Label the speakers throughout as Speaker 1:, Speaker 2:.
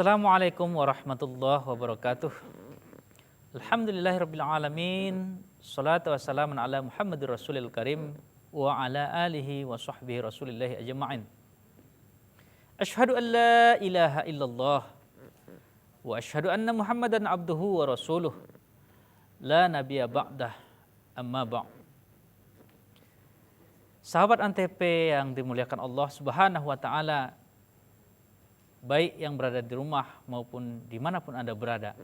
Speaker 1: Assalamualaikum warahmatullahi wabarakatuh. Alhamdulillahirabbil alamin. Salatu wassalamu ala Muhammadir Rasulil Karim wa ala alihi wa sahbihi Rasulillahi ajma'in. Asyhadu an la ilaha illallah wa asyhadu anna Muhammadan abduhu wa rasuluh. La nabiyya ba'dah, amma ba'. Sahabat Antep yang dimuliakan Allah Subhanahu wa taala, baik yang berada di rumah maupun dimanapun Anda berada,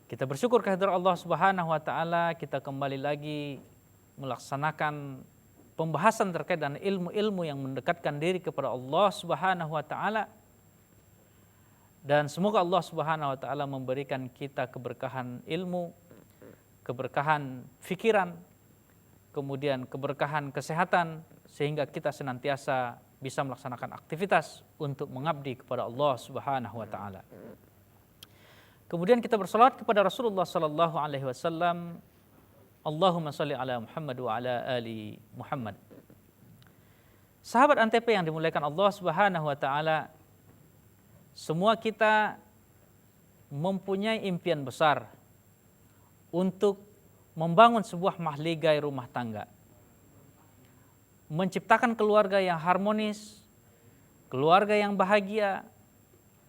Speaker 1: kita bersyukur kehadirat Allah Subhanahu wa taala. Kita kembali lagi melaksanakan pembahasan terkait dengan ilmu-ilmu yang mendekatkan diri kepada Allah Subhanahu wa taala. Dan semoga Allah Subhanahu wa taala memberikan kita keberkahan ilmu, keberkahan fikiran, kemudian keberkahan kesehatan, sehingga kita senantiasa bisa melaksanakan aktivitas untuk mengabdi kepada Allah Subhanahu wa taala. Kemudian kita bersalawat kepada Rasulullah sallallahu alaihi wasallam. Allahumma shalli ala Muhammad wa ala ali Muhammad. Sahabat Antep yang dimuliakan Allah Subhanahu wa taala, semua kita mempunyai impian besar untuk membangun sebuah mahligai rumah tangga, menciptakan keluarga yang harmonis, keluarga yang bahagia,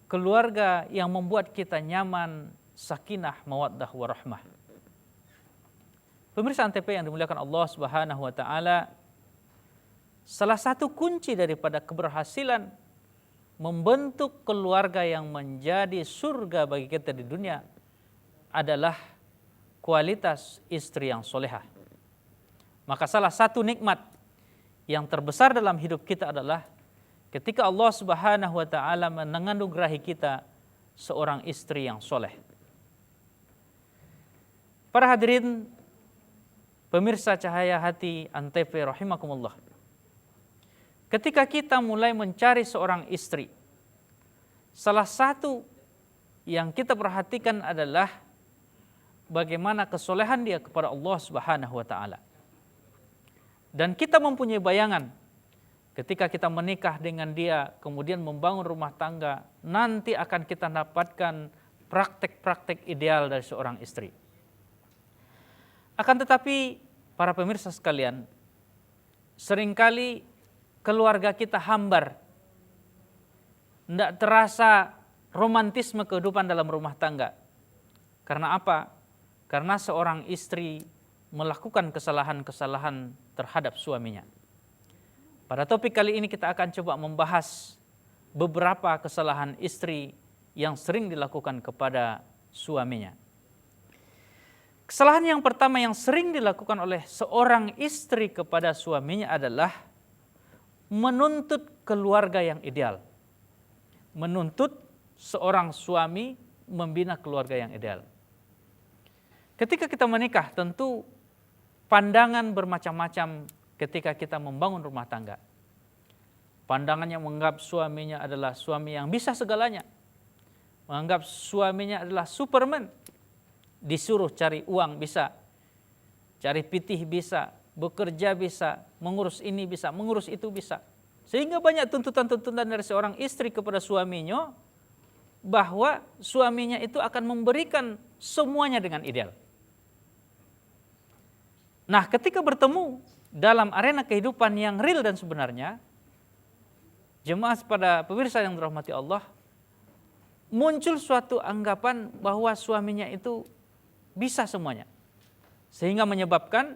Speaker 1: keluarga yang membuat kita nyaman, sakinah, mawaddah, warahmah. Pemirsa Antep yang dimuliakan Allah Subhanahu wa taala, salah satu kunci daripada keberhasilan membentuk keluarga yang menjadi surga bagi kita di dunia adalah kualitas istri yang solehah. Maka salah satu nikmat yang terbesar dalam hidup kita adalah ketika Allah Subhanahu wa taala menganugerahi kita seorang istri yang soleh. Para hadirin pemirsa Cahaya Hati Antep rahimakumullah. Ketika kita mulai mencari seorang istri, salah satu yang kita perhatikan adalah bagaimana kesolehan dia kepada Allah Subhanahu wa taala. Dan kita mempunyai bayangan ketika kita menikah dengan dia, kemudian membangun rumah tangga, nanti akan kita dapatkan praktek-praktek ideal dari seorang istri. Akan tetapi para pemirsa sekalian, seringkali keluarga kita hambar, tidak terasa romantisme kehidupan dalam rumah tangga. Karena apa? Karena seorang istri melakukan kesalahan-kesalahan terhadap suaminya. Pada topik kali ini kita akan coba membahas beberapa kesalahan istri yang sering dilakukan kepada suaminya. Kesalahan yang pertama yang sering dilakukan oleh seorang istri kepada suaminya adalah menuntut keluarga yang ideal. Menuntut seorang suami membina keluarga yang ideal. Ketika kita menikah, tentu pandangan bermacam-macam ketika kita membangun rumah tangga. Pandangan yang menganggap suaminya adalah suami yang bisa segalanya. Menganggap suaminya adalah Superman. Disuruh cari uang bisa, cari pitih bisa, bekerja bisa, mengurus ini bisa, mengurus itu bisa. Sehingga banyak tuntutan-tuntutan dari seorang istri kepada suaminya, bahwa suaminya itu akan memberikan semuanya dengan ideal. Nah, ketika bertemu dalam arena kehidupan yang real dan sebenarnya, jemaah pada pemirsa yang dirahmati Allah, muncul suatu anggapan bahwa suaminya itu bisa semuanya. Sehingga menyebabkan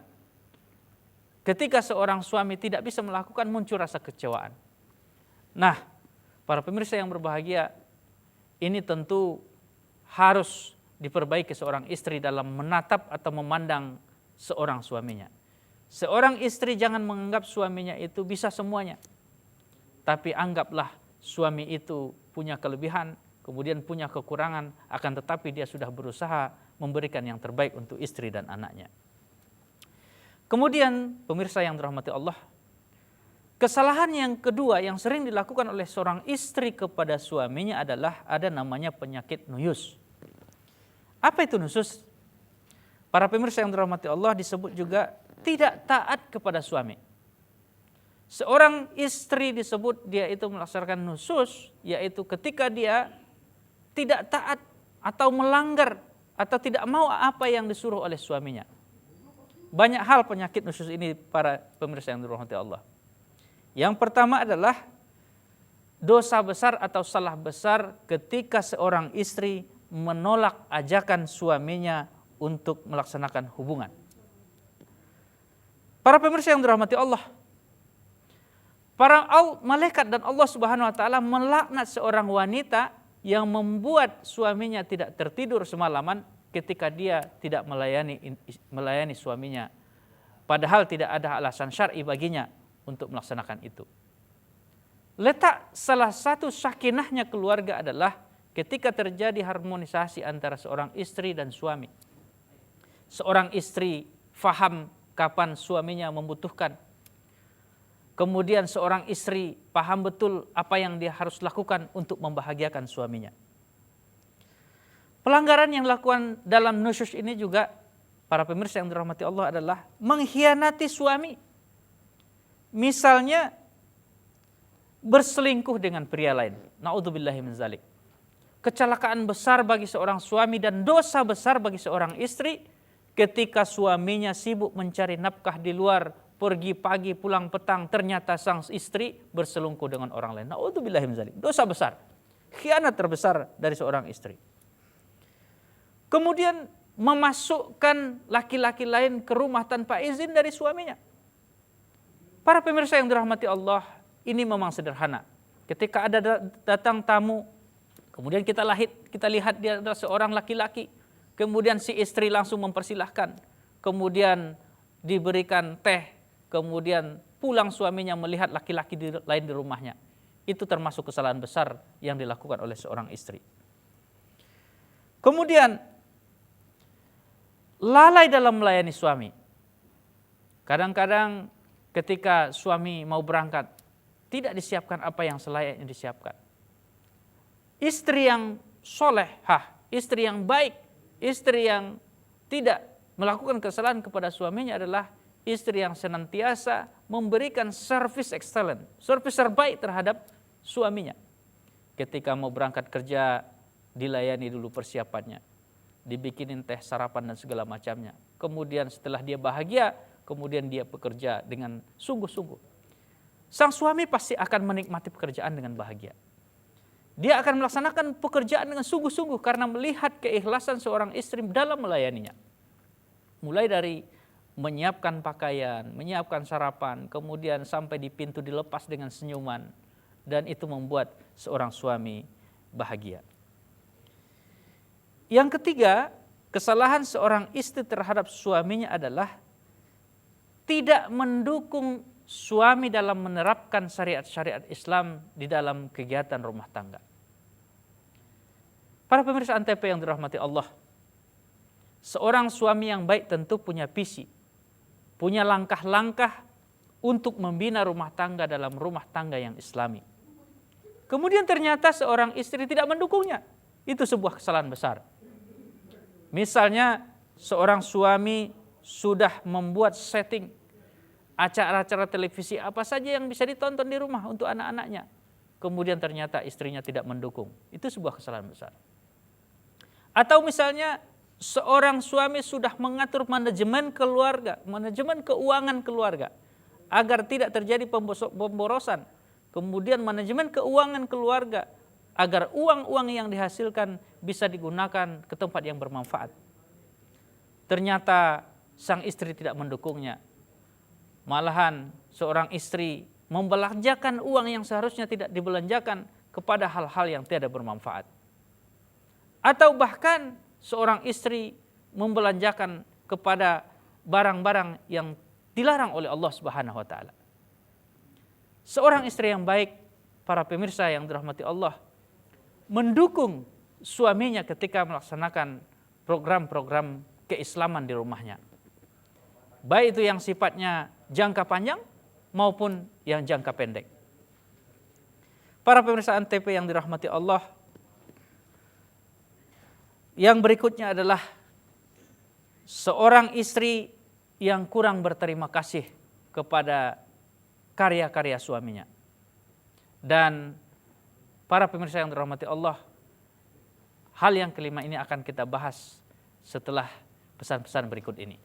Speaker 1: ketika seorang suami tidak bisa melakukan, muncul rasa kecewaan. Nah, para pemirsa yang berbahagia, ini tentu harus diperbaiki seorang istri dalam menatap atau memandang seorang suaminya. Seorang istri jangan menganggap suaminya itu bisa semuanya. Tapi anggaplah suami itu punya kelebihan, kemudian punya kekurangan, akan tetapi dia sudah berusaha memberikan yang terbaik untuk istri dan anaknya. Kemudian pemirsa yang dirahmati Allah, kesalahan yang kedua yang sering dilakukan oleh seorang istri kepada suaminya adalah ada namanya penyakit nuyus. Apa itu nuyus? Para pemirsa yang dirahmati Allah, disebut juga tidak taat kepada suami. Seorang istri disebut dia itu melaksanakan nusyuz, yaitu ketika dia tidak taat atau melanggar atau tidak mau apa yang disuruh oleh suaminya. Banyak hal penyakit nusyuz ini para pemirsa yang dirahmati Allah. Yang pertama adalah dosa besar atau salah besar ketika seorang istri menolak ajakan suaminya untuk melaksanakan hubungan. Para pemirsa yang dirahmati Allah, para malaikat dan Allah Subhanahu wa taala melaknat seorang wanita yang membuat suaminya tidak tertidur semalaman ketika dia tidak melayani suaminya, padahal tidak ada alasan syar'i baginya untuk melaksanakan itu. Letak salah satu sakinahnya keluarga adalah ketika terjadi harmonisasi antara seorang istri dan suami. Seorang istri faham kapan suaminya membutuhkan. Kemudian seorang istri paham betul apa yang dia harus lakukan untuk membahagiakan suaminya. Pelanggaran yang dilakukan dalam nusyuz ini juga, para pemirsa yang dirahmati Allah, adalah mengkhianati suami. Misalnya berselingkuh dengan pria lain. Na'udzubillahi min zalik. Kecelakaan besar bagi seorang suami dan dosa besar bagi seorang istri ketika suaminya sibuk mencari nafkah di luar, pergi pagi pulang petang, ternyata sang istri berselingkuh dengan orang lain. Na'udzubillahi min zalik. Dosa besar. Khianat terbesar dari seorang istri. Kemudian memasukkan laki-laki lain ke rumah tanpa izin dari suaminya. Para pemirsa yang dirahmati Allah, ini memang sederhana. Ketika ada datang tamu, kemudian kita lihat dia adalah seorang laki-laki, kemudian si istri langsung mempersilahkan, kemudian diberikan teh, kemudian pulang suaminya melihat laki-laki lain di rumahnya. Itu termasuk kesalahan besar yang dilakukan oleh seorang istri. Kemudian lalai dalam melayani suami. Kadang-kadang ketika suami mau berangkat, tidak disiapkan apa yang selayaknya disiapkan. Istri yang solehah, istri yang baik, istri yang tidak melakukan kesalahan kepada suaminya adalah istri yang senantiasa memberikan service excellent, service terbaik terhadap suaminya. Ketika mau berangkat kerja, dilayani dulu persiapannya, dibikinin teh, sarapan dan segala macamnya. Kemudian setelah dia bahagia, kemudian dia bekerja dengan sungguh-sungguh. Sang suami pasti akan menikmati pekerjaan dengan bahagia. Dia akan melaksanakan pekerjaan dengan sungguh-sungguh karena melihat keikhlasan seorang istri dalam melayaninya. Mulai dari menyiapkan pakaian, menyiapkan sarapan, kemudian sampai di pintu dilepas dengan senyuman, dan itu membuat seorang suami bahagia. Yang ketiga, kesalahan seorang istri terhadap suaminya adalah tidak mendukung suami dalam menerapkan syariat-syariat Islam di dalam kegiatan rumah tangga. Para pemirsa Antv yang dirahmati Allah, seorang suami yang baik tentu punya visi, punya langkah-langkah untuk membina rumah tangga dalam rumah tangga yang Islami. Kemudian ternyata seorang istri tidak mendukungnya. Itu sebuah kesalahan besar. Misalnya seorang suami sudah membuat setting acara-acara televisi apa saja yang bisa ditonton di rumah untuk anak-anaknya. Kemudian ternyata istrinya tidak mendukung. Itu sebuah kesalahan besar. Atau misalnya seorang suami sudah mengatur manajemen keluarga, manajemen keuangan keluarga, agar tidak terjadi pemborosan. Kemudian manajemen keuangan keluarga, agar uang-uang yang dihasilkan bisa digunakan ke tempat yang bermanfaat. Ternyata sang istri tidak mendukungnya. Malahan seorang istri membelanjakan uang yang seharusnya tidak dibelanjakan kepada hal-hal yang tidak bermanfaat. Atau bahkan seorang istri membelanjakan kepada barang-barang yang dilarang oleh Allah Subhanahu wa taala. Seorang istri yang baik, para pemirsa yang dirahmati Allah, mendukung suaminya ketika melaksanakan program-program keislaman di rumahnya. Baik itu yang sifatnya jangka panjang maupun yang jangka pendek. Para pemirsa Antv yang dirahmati Allah, yang berikutnya adalah seorang istri yang kurang berterima kasih kepada karya-karya suaminya. Dan para pemirsa yang dirahmati Allah, hal yang kelima ini akan kita bahas setelah pesan-pesan berikut ini.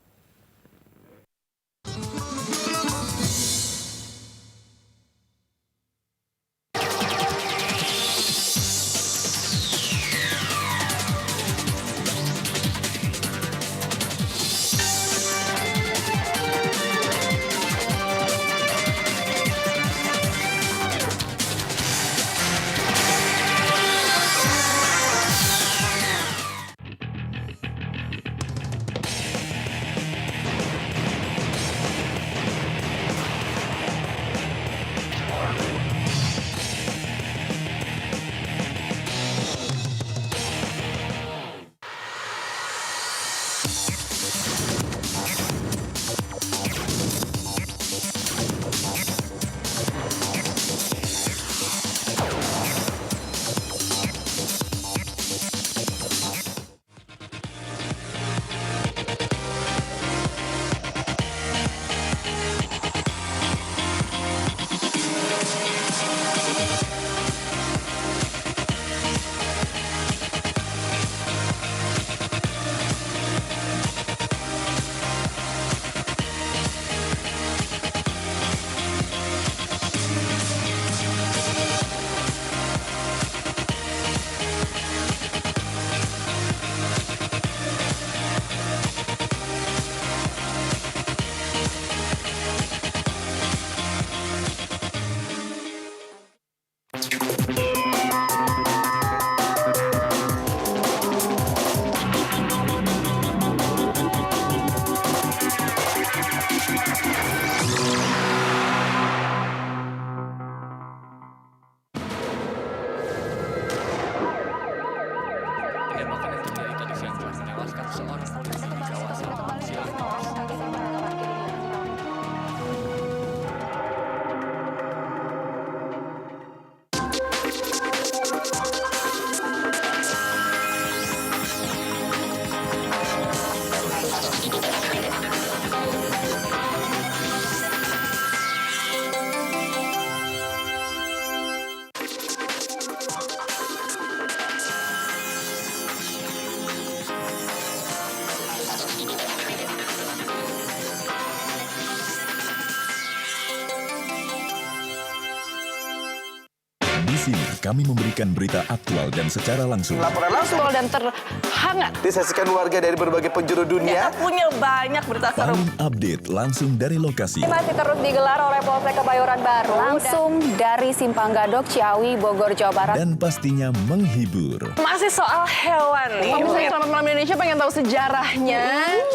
Speaker 2: Di sini kami memberikan berita aktual dan secara langsung.
Speaker 3: Laporan langsung
Speaker 4: dan terhangat.
Speaker 3: disaksikan warga dari berbagai penjuru dunia.
Speaker 4: Kita punya banyak berita seru.
Speaker 2: Paling update langsung dari lokasi.
Speaker 5: Masih terus digelar oleh Polsek Kebayoran Baru.
Speaker 6: Langsung dari Simpang Gadok, Ciawi, Bogor, Jawa Barat.
Speaker 2: Dan pastinya menghibur.
Speaker 4: Masih soal hewan nih.
Speaker 5: Pemirsa Selamat Malam Indonesia pengen tahu sejarahnya.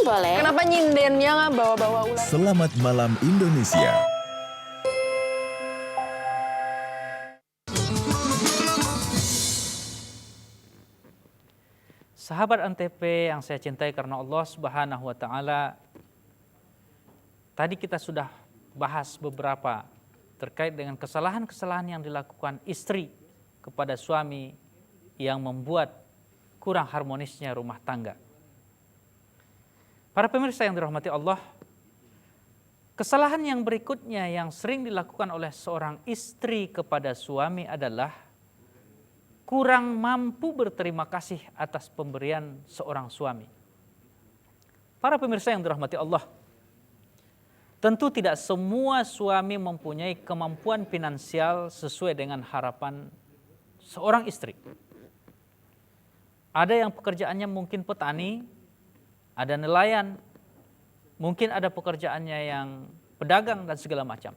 Speaker 6: Boleh.
Speaker 5: Kenapa nyindennya bawa-bawa ular?
Speaker 2: Selamat Malam Indonesia.
Speaker 1: Sahabat Antv yang saya cintai karena Allah Subhanahu wa taala. Tadi kita sudah bahas beberapa terkait dengan kesalahan-kesalahan yang dilakukan istri kepada suami yang membuat kurang harmonisnya rumah tangga. Para pemirsa yang dirahmati Allah, kesalahan yang berikutnya yang sering dilakukan oleh seorang istri kepada suami adalah kurang mampu berterima kasih atas pemberian seorang suami. Para pemirsa yang dirahmati Allah, tentu tidak semua suami mempunyai kemampuan finansial sesuai dengan harapan seorang istri. Ada yang pekerjaannya mungkin petani, ada nelayan, mungkin ada pekerjaannya yang pedagang dan segala macam.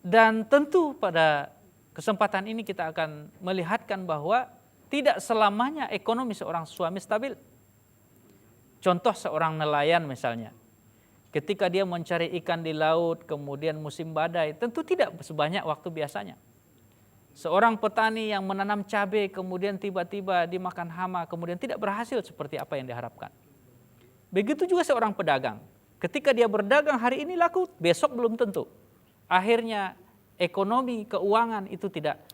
Speaker 1: Dan tentu pada kesempatan ini kita akan melihatkan bahwa tidak selamanya ekonomi seorang suami stabil. Contoh seorang nelayan misalnya, ketika dia mencari ikan di laut, kemudian musim badai, tentu tidak sebanyak waktu biasanya. Seorang petani yang menanam cabai, kemudian tiba-tiba dimakan hama, kemudian tidak berhasil seperti apa yang diharapkan. Begitu juga seorang pedagang, ketika dia berdagang hari ini laku, besok belum tentu. Akhirnya ekonomi, keuangan itu tidak